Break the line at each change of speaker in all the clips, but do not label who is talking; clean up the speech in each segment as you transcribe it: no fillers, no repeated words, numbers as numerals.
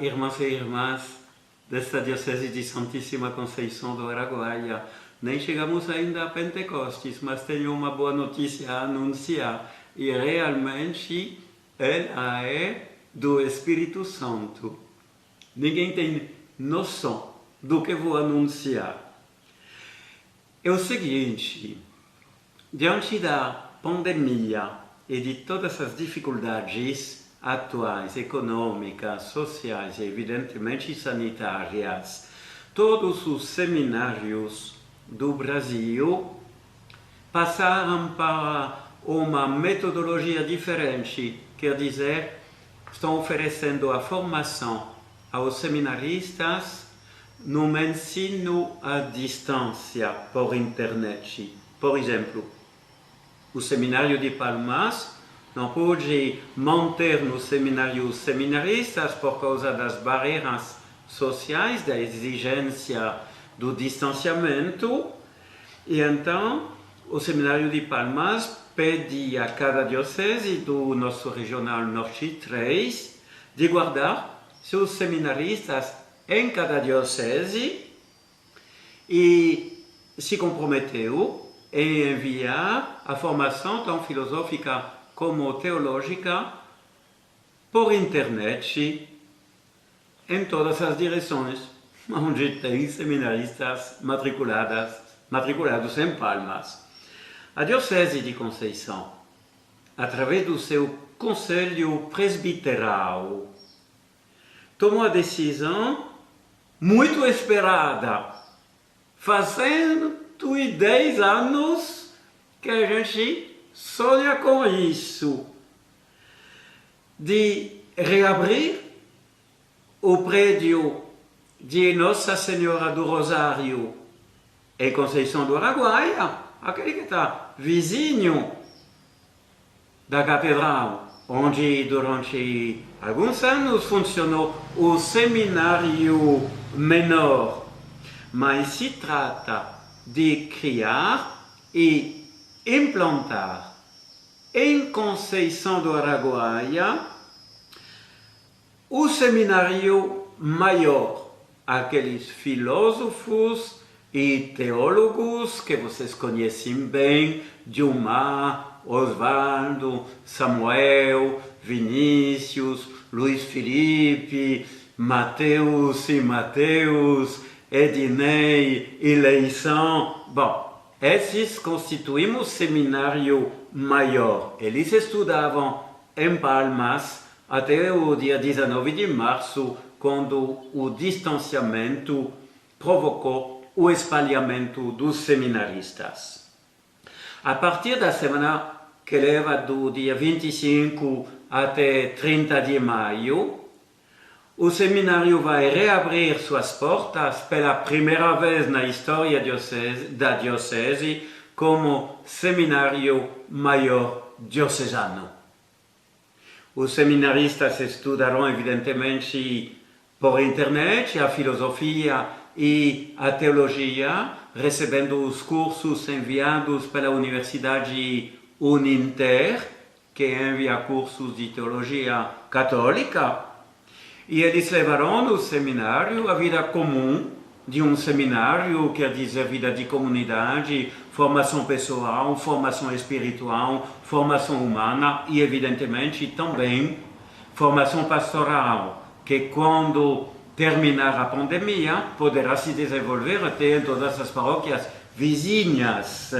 irmãos e irmãs desta Diocese de Santíssima Conceição do Araguaia. Nem chegamos ainda a Pentecostes, mas tenho uma boa notícia a anunciar. E realmente ela é do Espírito Santo. Ninguém tem noção do que vou anunciar. É o seguinte, diante da pandemia e de todas as dificuldades atuais, econômicas, sociais e evidentemente sanitárias, todos os seminários do Brasil passaram para uma metodologia diferente, quer dizer, estão oferecendo a formação aos seminaristas no ensino à distância por internet. Por exemplo, o seminário de Palmas não pôde manter nos seminários seminaristas por causa das barreiras sociais, da exigência do distanciamento, e então o seminário de Palmas pede a cada diocese do nosso regional Norte 3 de guardar seus seminaristas em cada diocese e se comprometeu em enviar a formação tão filosófica como teológica por internet em todas as direções onde tem seminaristas matriculados em Palmas. A Diocese de Conceição, através do seu Conselho Presbiteral, tomou a decisão muito esperada, faz 110 anos que a gente sonha com isso, de reabrir o prédio de Nossa Senhora do Rosário em Conceição do Araguaia, aquele que está vizinho da catedral, onde durante alguns anos funcionou o seminário menor. Mas se trata de criar e implantar em Conceição do Araguaia o seminário maior, aqueles filósofos e teólogos que vocês conhecem bem, Dilma, Osvaldo, Samuel, Vinícius, Luiz Felipe, Mateus e Mateus, Ednei e Leição. Bom, esses constituem o seminário maior. Eles estudavam em Palmas até o dia 19 de março, quando o distanciamento provocou o espalhamento dos seminaristas. A partir da semana que leva do dia 25 até 30 de maio, o seminário vai reabrir suas portas pela primeira vez na história da diocese como seminário maior diocesano. Os seminaristas estudarão evidentemente por internet a filosofia e a teologia, recebendo os cursos enviados pela Universidade Uninter, que envia cursos de teologia católica, e eles levarão no seminário a vida comum de um seminário, quer dizer, vida de comunidade, formação pessoal, formação espiritual, formação humana e, evidentemente, também formação pastoral, que quando terminar a pandemia poderá se desenvolver até em todas as paróquias vizinhas.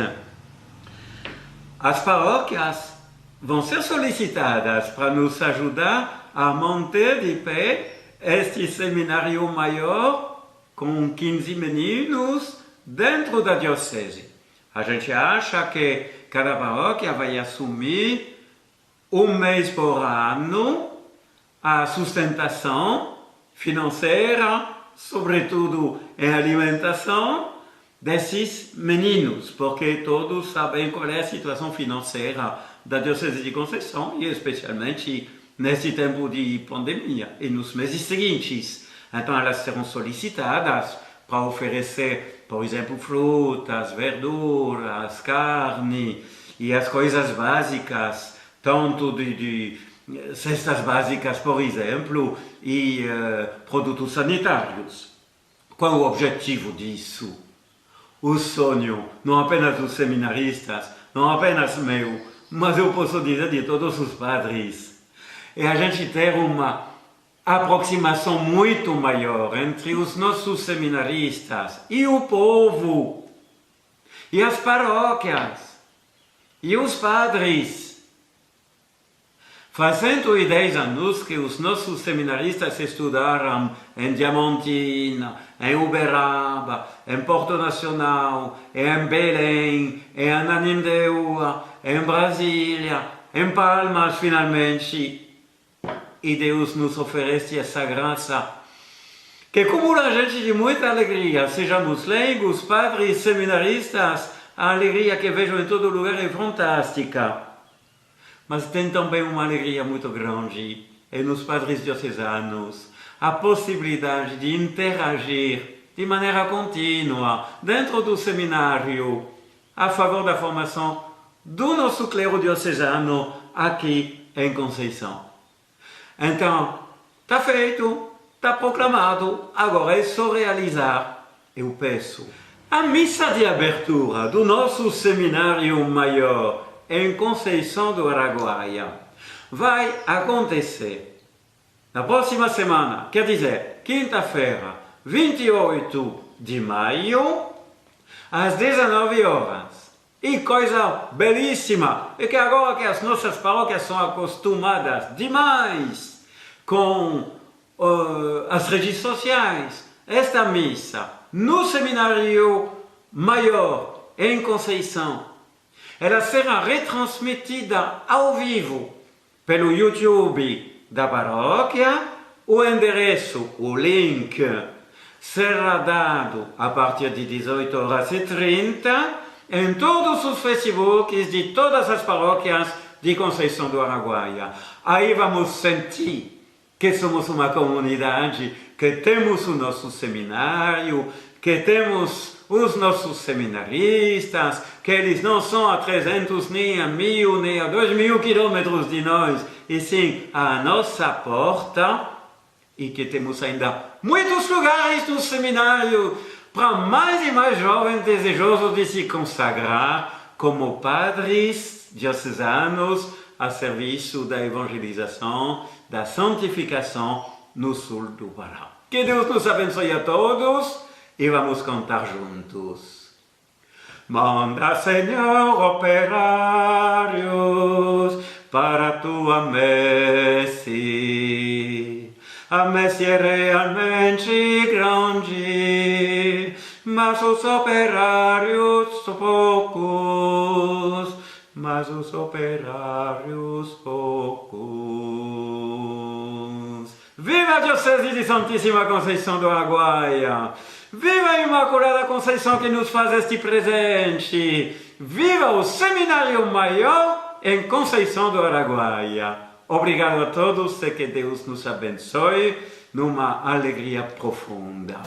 As paróquias vão ser solicitadas para nos ajudar a manter de pé este seminário maior com 15 meninos dentro da diocese. A gente acha que cada paróquia vai assumir um mês por ano a sustentação financeira, sobretudo em alimentação, desses meninos, porque todos sabem qual é a situação financeira da Diocese de Conceição e especialmente nesse tempo de pandemia e nos meses seguintes. Então elas serão solicitadas para oferecer, por exemplo, frutas, verduras, carne e as coisas básicas, tanto de cestas básicas, por exemplo, e produtos sanitários. Qual o objetivo disso? O sonho, não apenas dos seminaristas, não apenas meu, mas eu posso dizer de todos os padres, é a gente ter uma aproximação muito maior entre os nossos seminaristas e o povo, e as paróquias, e os padres. Faz 110 anos que os nossos seminaristas estudaram em Diamantina, em Uberaba, em Porto Nacional, em Belém, em Ananindeua, em Brasília, em Palmas, finalmente. E Deus nos oferece essa graça, que como a gente de muita alegria, sejamos leigos, padres, seminaristas, a alegria que vejo em todo lugar é fantástica. Mas tem também uma alegria muito grande, e nos padres diocesanos, a possibilidade de interagir de maneira contínua dentro do seminário a favor da formação do nosso clero diocesano aqui em Conceição. Então, está feito, está proclamado, agora é só realizar. Eu peço. A missa de abertura do nosso seminário maior em Conceição do Araguaia vai acontecer na próxima semana, quer dizer, quinta-feira, 28 de maio, às 19 horas. E coisa belíssima, é que agora que as nossas paróquias são acostumadas demais com as redes sociais, esta missa no seminário maior em Conceição, ela será retransmitida ao vivo pelo YouTube da paróquia. O endereço, o link, será dado a partir de 18h30 em todos os Facebooks de todas as paróquias de Conceição do Araguaia. Aí vamos sentir que somos uma comunidade, que temos o nosso seminário, que temos os nossos seminaristas, que eles não são a 300, nem a 1000, nem a 2000 quilômetros de nós, e sim à nossa porta, e que temos ainda muitos lugares do seminário para mais e mais jovens desejosos de se consagrar como padres diocesanos a serviço da evangelização, da santificação no sul do Pará. Que Deus nos abençoe a todos e vamos cantar juntos. Manda, Senhor, operários para a tua messe. A messe é realmente grande, mas os operários são poucos, Viva a Diocese de Santíssima Conceição do Araguaia! Viva a Imaculada Conceição que nos faz este presente! Viva o Seminário Maior em Conceição do Araguaia! Obrigado a todos e que Deus nos abençoe numa alegria profunda.